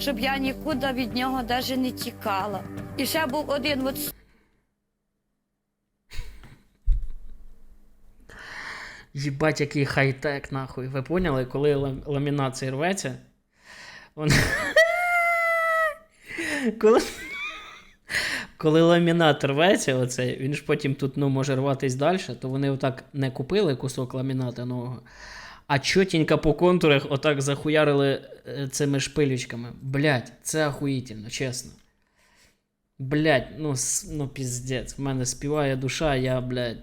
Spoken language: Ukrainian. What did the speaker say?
щоб я нікуди від нього навіть не тікала. І ще був один от Їбать, який хай-тек, нахуй. Ви поняли, коли ламінат цей рветься? Он... коли ламінат рветься, оцей, він ж потім тут може рватись далі, то вони отак не купили кусок ламіната нового, а чотенько по контурах отак захуярили цими шпилючками. Блять, це охуїтельно, чесно. Блять, ну піздець. В мене співає душа, я, блять.